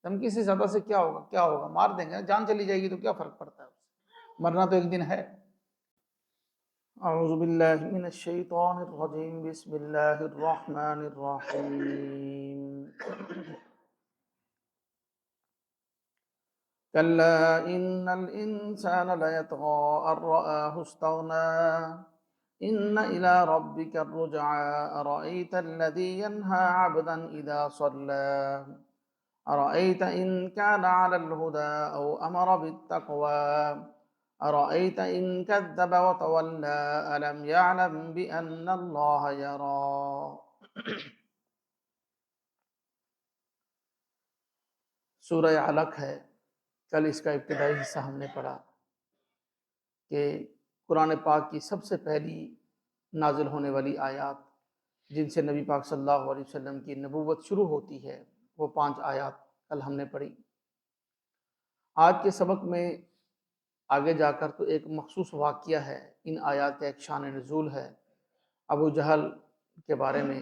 دھمکی سے زیادہ سے کیا ہوگا؟ کیا ہوگا؟ مار دیں گے، جان چلی جائے گی تو کیا فرق پڑتا ہے؟ مرنا تو ایک دن ہے۔ اعوذ باللہ من الشیطان الرجیم، بسم اللہ الرحمن الرحیم۔ کلا ان الانسان لیطغی ان رآہ استغنی ان الی ربک الرجعی ارأیت الذی ینہی عبدا اذا صلی ارأیت ان کان علی الہدی او امر بالتقوی ارأیت ان کذب وتولی الم یعلم بان اللہ یری۔ سورہ علق ہے، کل اس کا ابتدائی حصہ ہم نے پڑھا کہ قرآن پاک کی سب سے پہلی نازل ہونے والی آیات جن سے نبی پاک صلی اللہ علیہ وسلم کی نبوت شروع ہوتی ہے وہ 5 آیات کل ہم نے پڑھی۔ آج کے سبق میں آگے جا کر تو ایک مخصوص واقعہ ہے، ان آیات کا ایک شان نزول ہے۔ ابو جہل کے بارے میں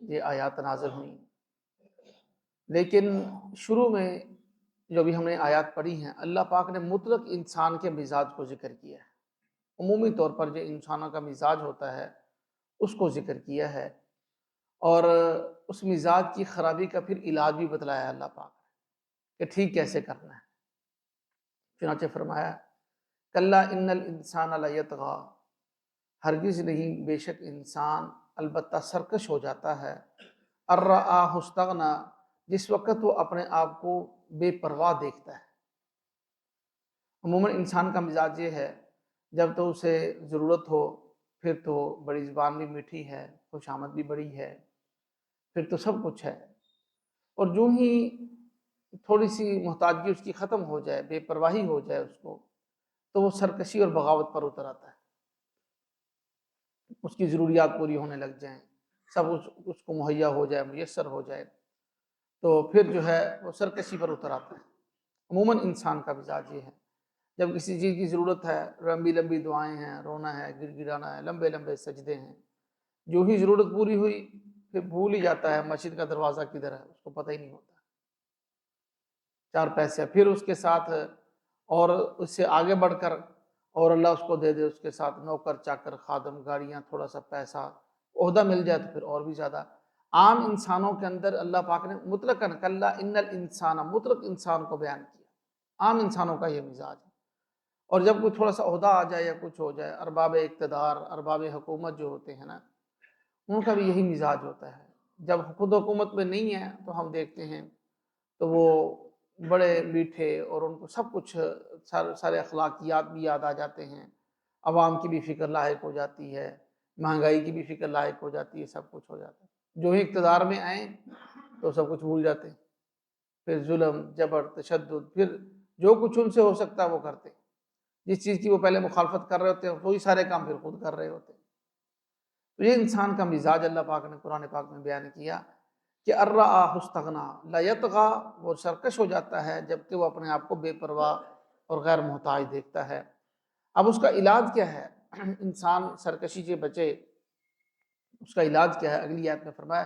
یہ آیات نازل ہوئیں، لیکن شروع میں جو بھی ہم نے آیات پڑھی ہیں اللہ پاک نے مطلق انسان کے مزاج کو ذکر کیا ہے۔ عمومی طور پر جو انسانوں کا مزاج ہوتا ہے اس کو ذکر کیا ہے، اور اس مزاج کی خرابی کا پھر علاج بھی بتلایا اللہ پاک نے کہ ٹھیک کیسے کرنا ہے۔ چنانچہ فرمایا کلا ان الانسان لیطغی، ہرگز نہیں، بے شک انسان البتہ سرکش ہو جاتا ہے، ان رآہ استغنی، جس وقت وہ اپنے آپ کو بے پرواہ دیکھتا ہے۔ عموماً انسان کا مزاج یہ ہے، جب تو اسے ضرورت ہو پھر تو بڑی زبان بھی میٹھی ہے، خوش آمد بھی بڑی ہے، پھر تو سب کچھ ہے، اور جو ہی تھوڑی سی محتاجگی اس کی ختم ہو جائے، بے پرواہی ہو جائے اس کو، تو وہ سرکشی اور بغاوت پر اتر آتا ہے۔ اس کی ضروریات پوری ہونے لگ جائیں، سب اس کو مہیا ہو جائے، میسر ہو جائے، تو پھر جو ہے وہ سرکشی پر اتر آتا ہے۔ عموماً انسان کا مزاج یہ ہے، جب کسی چیز کی ضرورت ہے، لمبی لمبی دعائیں ہیں، رونا ہے، گر گرانا ہے، لمبے لمبے سجدے ہیں، جو ہی ضرورت پوری ہوئی پھر بھول ہی جاتا ہے مسجد کا دروازہ کدھر ہے، اس کو پتہ ہی نہیں ہوتا۔ 4 پیسے پھر اس کے ساتھ، اور اس سے آگے بڑھ کر اور اللہ اس کو دے دے، اس کے ساتھ نوکر چاکر خادم گاڑیاں، تھوڑا سا پیسہ عہدہ مل جائے تو پھر اور بھی زیادہ۔ عام انسانوں کے اندر اللہ پاک نے مطلقاً کلا ان الانسان، مطلق انسان کو بیان کیا، عام انسانوں کا یہ مزاج ہے۔ اور جب کوئی تھوڑا سا عہدہ آ جائے یا کچھ ہو جائے، ارباب اقتدار، ارباب حکومت جو ہوتے ہیں نا، ان کا بھی یہی مزاج ہوتا ہے۔ جب خود حکومت میں نہیں ہے تو ہم دیکھتے ہیں تو وہ بڑے میٹھے، اور ان کو سب کچھ سارے اخلاقیات بھی یاد آ جاتے ہیں، عوام کی بھی فکر لاحق ہو جاتی ہے، مہنگائی کی بھی فکر لاحق ہو جاتی ہے، سب کچھ ہو جاتا ہے۔ جو ہی اقتدار میں آئیں تو سب کچھ بھول جاتے ہیں، پھر ظلم، جبر، تشدد، پھر جو کچھ ان سے ہو سکتا ہے وہ کرتے ہیں۔ جس چیز کی وہ پہلے مخالفت کر رہے ہوتے ہیں وہی سارے کام پھر خود کر رہے ہوتے ہیں۔ تو یہ انسان کا مزاج اللہ پاک نے قرآن پاک میں بیان کیا کہ ان رآہ استغنی لیطغی، وہ سرکش ہو جاتا ہے جبکہ وہ اپنے آپ کو بے پرواہ اور غیر محتاج دیکھتا ہے۔ اب اس کا علاج کیا ہے؟ انسان سرکشی سے بچے، اس کا علاج کیا ہے؟ اگلی آیت میں فرمایا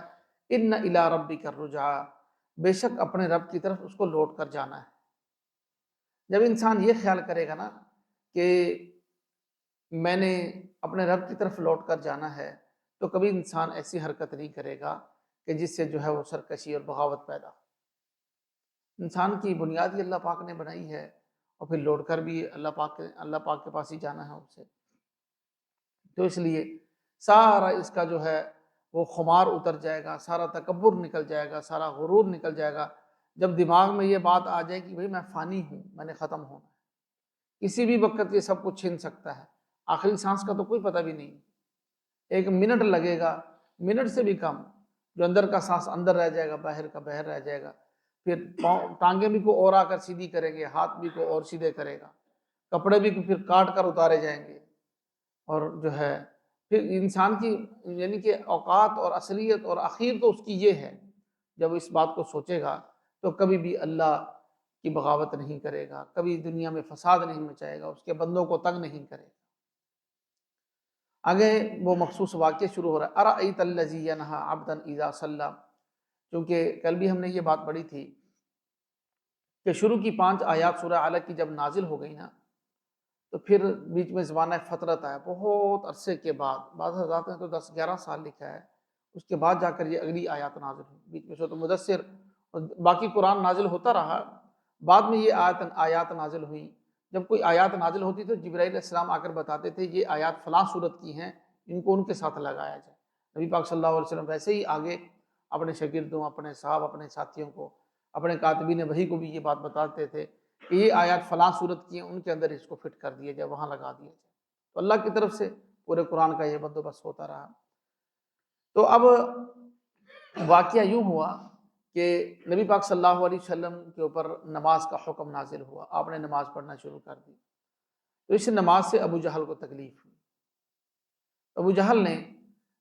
ان الی ربک الرجعی، بے شک اپنے رب کی طرف اس کو لوٹ کر جانا ہے۔ جب انسان یہ خیال کرے گا نا کہ میں نے اپنے رب کی طرف لوٹ کر جانا ہے، تو کبھی انسان ایسی حرکت نہیں کرے گا کہ جس سے جو ہے وہ سرکشی اور بغاوت پیدا ہو۔ انسان کی بنیاد ہی اللہ پاک نے بنائی ہے، اور پھر لوٹ کر بھی اللہ پاک کے پاس ہی جانا ہے اسے۔ تو اس لیے سارا اس کا جو ہے وہ خمار اتر جائے گا، سارا تکبر نکل جائے گا، سارا غرور نکل جائے گا، جب دماغ میں یہ بات آ جائے کہ بھئی میں فانی ہوں، میں نے ختم ہونا ہے، کسی بھی وقت یہ سب کچھ چھن سکتا ہے، آخری سانس کا تو کوئی پتہ بھی نہیں، ایک منٹ لگے گا، منٹ سے بھی کم، جو اندر کا سانس اندر رہ جائے گا، باہر کا باہر رہ جائے گا، پھر ٹانگیں بھی کو اور آ کر سیدھی کریں گے، ہاتھ بھی کو اور سیدھے کرے گا، کپڑے بھی کو پھر کاٹ کر اتارے جائیں گے، اور جو ہے پھر انسان کی یعنی کہ اوقات اور اصلیت اور اخیر تو اس کی یہ ہے، جب اس بات کو سوچے گا تو کبھی بھی اللہ کی بغاوت نہیں کرے گا، کبھی دنیا میں فساد نہیں مچائے گا، اس کے بندوں کو تنگ نہیں کرے گا۔ آگے وہ مخصوص واقعہ شروع ہو رہا ہے، ارأیت الذی ینہی عبدا اذا صلی، کیونکہ کل بھی ہم نے یہ بات پڑھی تھی کہ شروع کی 5 آیات سورہ علق کی جب نازل ہو گئی نا، تو پھر بیچ میں زمانہ فترت آیا، بہت عرصے کے بعد، بعض حضرات نے تو 10-11 سال لکھا ہے، اس کے بعد جا کر یہ اگلی آیات نازل ہوئی۔ بیچ میں سورۃ مدثر اور باقی قرآن نازل ہوتا رہا، بعد میں یہ آیات نازل ہوئی۔ جب کوئی آیات نازل ہوتی تو جبرائیل علیہ السلام آ کر بتاتے تھے یہ آیات فلاں صورت کی ہیں، ان کو ان کے ساتھ لگایا جائے۔ نبی پاک صلی اللہ علیہ وسلم ویسے ہی آگے اپنے شاگردوں، اپنے صاحب، اپنے ساتھیوں کو، اپنے کاتبین وحی کو بھی یہ بات بتاتے تھے کہ یہ آیات فلاں صورت کی ہیں، ان کے اندر اس کو فٹ کر دیا جائے، وہاں لگا دیا جائے۔ تو اللہ کی طرف سے پورے قرآن کا یہ بندوبست ہوتا رہا۔ تو اب واقعہ یوں ہوا کہ نبی پاک صلی اللہ علیہ وسلم کے اوپر نماز کا حکم نازل ہوا، آپ نے نماز پڑھنا شروع کر دی۔ تو اس نماز سے ابو جہل کو تکلیف ہوئی۔ ابو جہل نے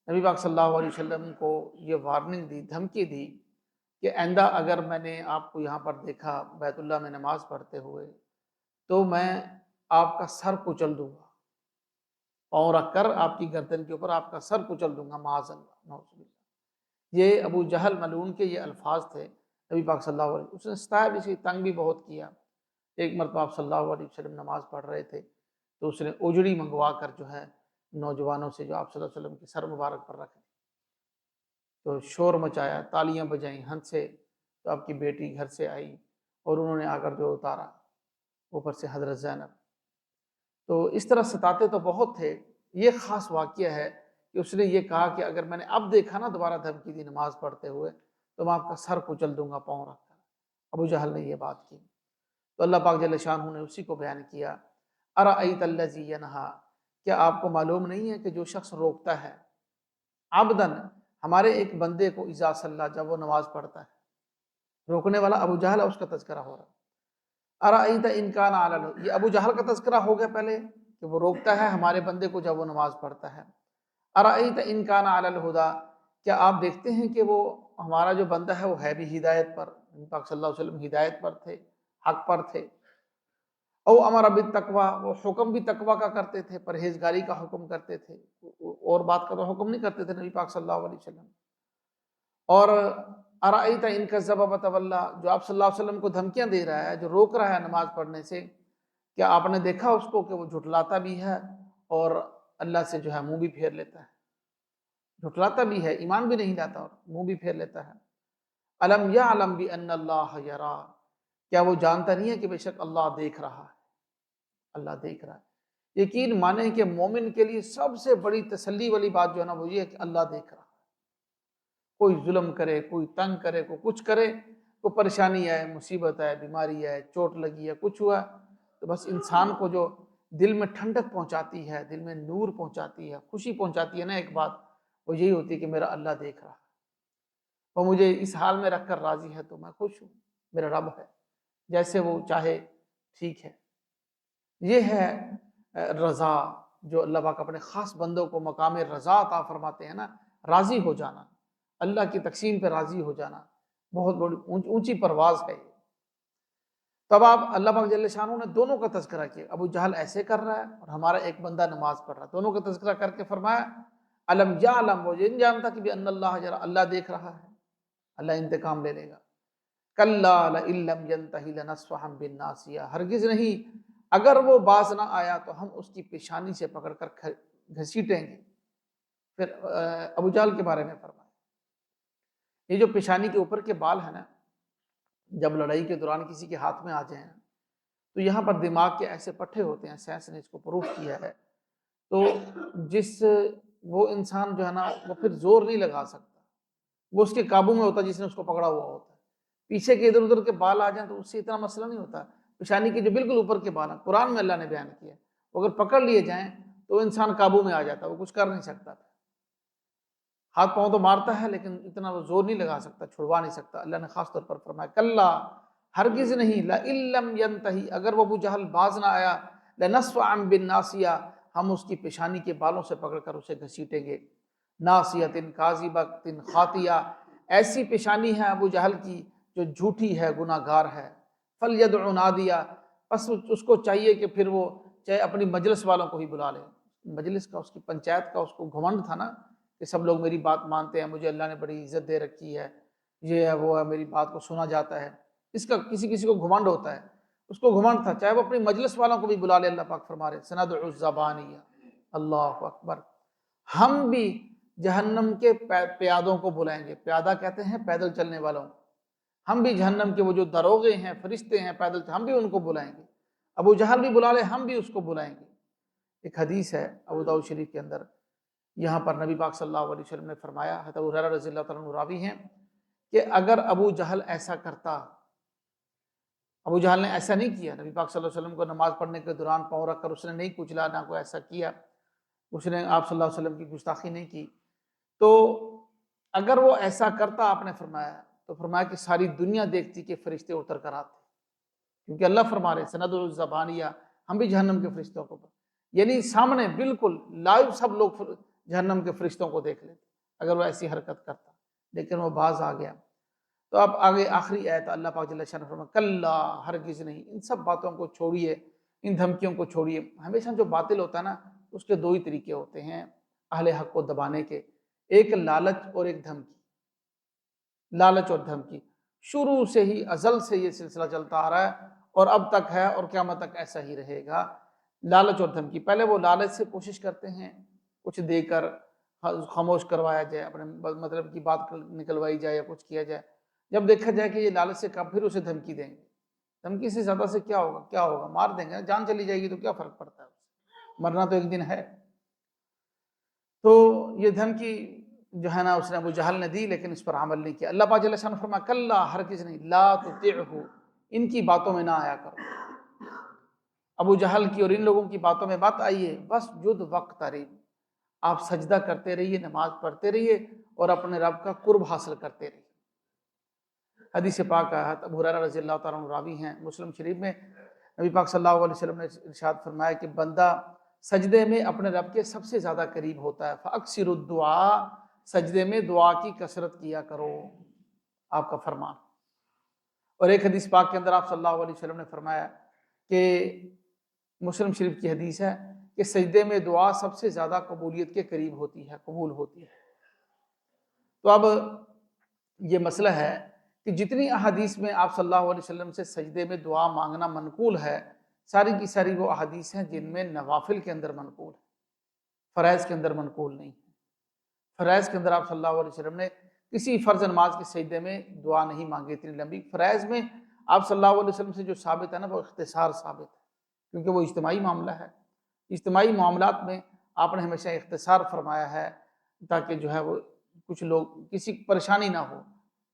نبی پاک صلی اللہ علیہ وسلم کو یہ وارننگ دی، دھمکی دی کہ آئندہ اگر میں نے آپ کو یہاں پر دیکھا بیت اللہ میں نماز پڑھتے ہوئے تو میں آپ کا سر کچل دوں گا، پاؤں رکھ کر آپ کی گردن کے اوپر آپ کا سر کچل دوں گا، معاذ اللہ، نعوذ باللہ۔ یہ ابو جہل ملعون کے یہ الفاظ تھے نبی پاک صلی اللہ علیہ وسلم۔ اس نے ستایا بھی، تنگ بھی بہت کیا۔ ایک مرتبہ آپ صلی اللہ علیہ وسلم نماز پڑھ رہے تھے تو اس نے اجڑی منگوا کر جو ہے نوجوانوں سے جو آپ صلی اللہ علیہ وسلم کے سر مبارک پر رکھ دی، تو شور مچایا، تالیاں بجائیں، ہنسے۔ تو آپ کی بیٹی گھر سے آئی اور انہوں نے آ کر جو اتارا اوپر سے حضرت زینب۔ تو اس طرح ستاتے تو بہت تھے۔ یہ خاص واقعہ ہے کہ اس نے یہ کہا کہ اگر میں نے اب دیکھا نا دوبارہ دھمکی دی نماز پڑھتے ہوئے تو میں آپ کا سر کچل دوں گا، پاؤں رکھ کر۔ ابو جہل نے یہ بات کی تو اللہ پاک جل شانہ نے اسی کو بیان کیا، ارأیت الذی ینہا، کیا آپ کو معلوم نہیں ہے کہ جو شخص روکتا ہے عبدن، ہمارے ایک بندے کو، اذا صلی، جب وہ نماز پڑھتا ہے۔ روکنے والا ابو جہل ہے، اس کا تذکرہ ہو رہا۔ ارأیت ان کان علی الہدی، یہ ابو جہل کا تذکرہ ہو گیا پہلے کہ وہ روکتا ہے ہمارے بندے کو جب وہ نماز پڑھتا ہے۔ ارأیت ان کان علی الہدی، کیا آپ دیکھتے ہیں کہ وہ ہمارا جو بندہ ہے وہ ہے بھی ہدایت پر، نبی پاک صلی اللہ علیہ وسلم ہدایت پر تھے، حق پر تھے۔ او امر بالتقوی، وہ حکم بھی تقوی کا کرتے تھے، پرہیزگاری کا حکم کرتے تھے، اور بات کا تو حکم نہیں کرتے تھے نبی پاک صلی اللہ علیہ وسلم۔ اور ارأیت ان کذب وتولی، جو آپ صلی اللہ علیہ وسلم کو دھمکیاں دے رہا ہے، جو روک رہا ہے نماز پڑھنے سے، کیا آپ نے دیکھا اس کو کہ وہ جھٹلاتا بھی ہے اور اللہ سے جو ہے منہ بھی پھیر لیتا ہے، جھٹلاتا بھی ہے، ایمان بھی نہیں لاتا اور منہ بھی پھیر لیتا ہے۔ الم یعلم بان اللہ یری، کیا وہ جانتا نہیں ہے کہ بے شک اللہ دیکھ رہا ہے، اللہ دیکھ رہا ہے۔ یقین مانیں کہ مومن کے لیے سب سے بڑی تسلی والی بات جو ہے نا وہ یہ ہے کہ اللہ دیکھ رہا ہے۔ کوئی ظلم کرے، کوئی تنگ کرے، کوئی کچھ کرے، کوئی پریشانی آئے، مصیبت آئے، بیماری آئے، چوٹ لگی ہے، کچھ ہوا، تو بس انسان کو جو دل میں ٹھنڈک پہنچاتی ہے، دل میں نور پہنچاتی ہے، خوشی پہنچاتی ہے نا ایک بات، وہ یہی ہوتی ہے کہ میرا اللہ دیکھ رہا ہے، وہ مجھے اس حال میں رکھ کر راضی ہے تو میں خوش ہوں، میرا رب ہے، جیسے وہ چاہے ٹھیک ہے۔ یہ ہے رضا، جو اللہ پاک اپنے خاص بندوں کو مقام رضا عطا فرماتے ہیں نا، راضی ہو جانا، اللہ کی تقسیم پہ راضی ہو جانا، بہت بڑی اونچی پرواز ہے یہ۔ تب آپ اللہ پاک جل شانہ نے دونوں کا تذکرہ کیا، ابو جہل ایسے کر رہا ہے اور ہمارا ایک بندہ نماز پڑھ رہا ہے، دونوں کا تذکرہ کر کے فرمایا الم یعلم، وہ یہ نہیں جانتا کہ ان اللہ یری، اللہ دیکھ رہا ہے، اللہ انتقام لے لے گا۔ کلا لئن لم ینتہ لنصفحا بالناصیہ، ہرگز نہیں، اگر وہ باز نہ آیا تو ہم اس کی پیشانی سے پکڑ کر گھسیٹیں گے۔ پھر ابو جہل کے بارے میں فرمایا، یہ جو پیشانی کے اوپر کے بال ہیں نا، جب لڑائی کے دوران کسی کے ہاتھ میں آ جائیں تو یہاں پر دماغ کے ایسے پٹھے ہوتے ہیں، سائنس نے اس کو پروف کیا ہے، تو جس وہ انسان جو ہے نا وہ پھر زور نہیں لگا سکتا، وہ اس کے قابو میں ہوتا جس نے اس کو پکڑا ہوا ہوتا ہے۔ پیچھے کے ادھر ادھر کے بال آ جائیں تو اس سے اتنا مسئلہ نہیں ہوتا، پیشانی کے جو بالکل اوپر کے بال ہیں، قرآن میں اللہ نے بیان کیا ہے، وہ اگر پکڑ لیے جائیں تو انسان قابو میں آ جاتا، وہ کچھ کر نہیں سکتا، ہاتھ پاؤں تو مارتا ہے لیکن اتنا وہ زور نہیں لگا سکتا، چھڑوا نہیں سکتا۔ اللہ نے خاص طور پر فرمایا کلا، ہرگز نہیں، لئن لم ینتہی، اگر وہ ابو جہل باز نہ آیا، لنصفعا بالناصیہ، ہم اس کی پیشانی کے بالوں سے پکڑ کر اسے گھسیٹیں گے۔ ناصیۃ کاذبۃ خاطیہ، ایسی پیشانی ہے ابو جہل کی جو جھوٹی ہے، گناہ گار ہے۔ فلیدع نادیہ، پس اس کو چاہیے کہ پھر وہ چاہے اپنی مجلس والوں کو ہی بلا لے، مجلس کا، اس کی پنچایت کا، اس کو گھمنڈ تھا نا کہ سب لوگ میری بات مانتے ہیں، مجھے اللہ نے بڑی عزت دے رکھی ہے، یہ ہے وہ ہے، میری بات کو سنا جاتا ہے، اس کا کسی کسی کو گھمنڈ ہوتا ہے، اس کو گھمنڈ تھا، چاہے وہ اپنی مجلس والوں کو بھی بلا لے، اللہ پاک فرما رہے سندع الزبانیہ، اللہ اکبر، ہم بھی جہنم کے پیادوں کو بلائیں گے، پیادہ کہتے ہیں پیدل چلنے والوں، ہم بھی جہنم کے وہ جو دروغے ہیں، فرشتے ہیں پیدل، ہم بھی ان کو بلائیں گے، ابو جہل بھی بلا لے، ہم بھی اس کو بلائیں گے۔ ایک حدیث ہے ابو داؤد شریف کے اندر، یہاں پر نبی پاک صلی اللہ علیہ وسلم نے فرمایا، حضرت ابو ہریرہ رضی اللہ تعالیٰ عنہ راوی ہیں، کہ اگر ابو جہل ایسا کرتا، ابو جہل نے ایسا نہیں کیا، نبی پاک صلی اللہ علیہ وسلم کو نماز پڑھنے کے دوران پاؤں رکھ کر اس نے نہیں کچلا، نہ کوئی ایسا کیا، اس نے آپ صلی اللہ علیہ وسلم کی گستاخی نہیں کی، تو اگر وہ ایسا کرتا، آپ نے فرمایا، تو فرمایا کہ ساری دنیا دیکھتی کہ فرشتے اتر کر آتے، کیونکہ اللہ فرما رہے سندع الزبانیہ، ہم بھی جہنم کے فرشتوں کو، یعنی سامنے بالکل لائیو سب لوگ جہنم کے فرشتوں کو دیکھ لیتے اگر وہ ایسی حرکت کرتا، لیکن وہ باز آ گیا۔ تو اب آگے آخری آیت اللہ پاک جل شانہ فرمایا کلا، ہرگز نہیں، ان سب باتوں کو چھوڑیے، ان دھمکیوں کو چھوڑیے۔ ہمیشہ جو باطل ہوتا ہے نا، اس کے دو ہی طریقے ہوتے ہیں اہل حق کو دبانے کے، ایک لالچ اور ایک دھمکی۔ لالچ اور دھمکی شروع سے ہی، ازل سے یہ سلسلہ چلتا آ رہا ہے اور اب تک ہے اور قیامت تک ایسا ہی رہے گا۔ لالچ اور دھمکی، پہلے وہ لالچ سے کوشش کرتے ہیں کچھ دے کر خاموش کروایا جائے، اپنے مطلب کی بات نکلوائی جائے یا کچھ کیا جائے، جب دیکھا جائے کہ یہ لالچ سے کم، پھر اسے دھمکی دیں گے۔ دھمکی سے زیادہ سے کیا ہوگا، کیا ہوگا، مار دیں گے، جان چلی جائے گی تو کیا فرق پڑتا ہے، مرنا تو ایک دن ہے۔ تو یہ دھمکی جو ہے نا اس نے ابو جہل نے دی، لیکن اس پر عمل نہیں کیا۔ اللہ پاک جل شانہ فرمایا کلا، ہرگز نہیں، لا تطعہ، ان کی باتوں میں نہ آیا کرو، ابو جہل کی اور ان لوگوں کی باتوں میں بات آئیے، بس جد وقت قریب، آپ سجدہ کرتے رہیے، نماز پڑھتے رہیے اور اپنے رب کا قرب حاصل کرتے رہیے۔ حدیث پاک ہے، ابو ہریرہ رضی اللہ تعالیٰ عنہ راوی ہیں، مسلم شریف میں نبی پاک صلی اللہ علیہ وسلم نے ارشاد فرمایا کہ بندہ سجدے میں اپنے رب کے سب سے زیادہ قریب ہوتا ہے، فاکثروا الدعاء، سجدے میں دعا کی کثرت کیا کرو، آپ کا فرمان۔ اور ایک حدیث پاک کے اندر آپ صلی اللہ علیہ وسلم نے فرمایا کہ مسلم شریف کی حدیث ہے کہ سجدے میں دعا سب سے زیادہ قبولیت کے قریب ہوتی ہے، قبول ہوتی ہے۔ تو اب یہ مسئلہ ہے کہ جتنی احادیث میں آپ صلی اللہ علیہ وسلم سے سجدے میں دعا مانگنا منقول ہے، ساری کی ساری وہ احادیث ہیں جن میں نوافل کے اندر منقول ہے، فرائض کے اندر منقول نہیں ہے۔ فرائض کے اندر آپ صلی اللہ علیہ وسلم نے کسی فرض نماز کے سجدے میں دعا نہیں مانگی اتنی لمبی۔ فرائض میں آپ صلی اللہ علیہ وسلم سے جو ثابت ہے نا، وہ اختصار ثابت ہے، کیونکہ وہ اجتماعی معاملہ ہے۔ اجتماعی معاملات میں آپ نے ہمیشہ اختصار فرمایا ہے تاکہ جو ہے وہ کچھ لوگ کسی پریشانی نہ ہو۔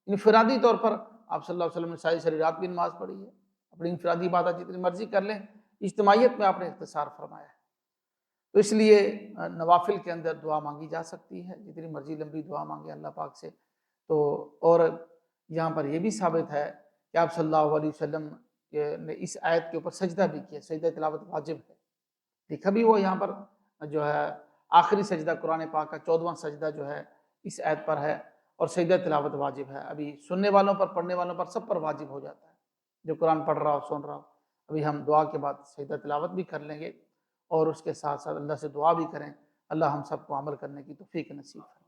انفرادی طور پر آپ صلی اللہ علیہ وسلم نے ساری رات بھی نماز پڑھی ہے، اپنی انفرادی عبادت جتنی مرضی کر لیں، اجتماعیت میں آپ نے اختصار فرمایا ہے۔ تو اس لیے نوافل کے اندر دعا مانگی جا سکتی ہے، جتنی مرضی لمبی دعا مانگے اللہ پاک سے۔ تو اور یہاں پر یہ بھی ثابت ہے کہ آپ صلی اللہ علیہ وسلم نے اس آیت کے اوپر سجدہ بھی کیا، سجدہ تلاوت واجب ہے، دیکھا بھی وہ یہاں پر جو ہے آخری سجدہ قرآن پاک کا 14واں سجدہ جو ہے اس آیت پر ہے، اور سجدہ تلاوت واجب ہے۔ ابھی سننے والوں پر، پڑھنے والوں پر، سب پر واجب ہو جاتا ہے، جو قرآن پڑھ رہا ہو، سن رہا ہو۔ ابھی ہم دعا کے بعد سجدہ تلاوت بھی کر لیں گے اور اس کے ساتھ ساتھ اللہ سے دعا بھی کریں، اللہ ہم سب کو عمل کرنے کی توفیق نصیب کرے۔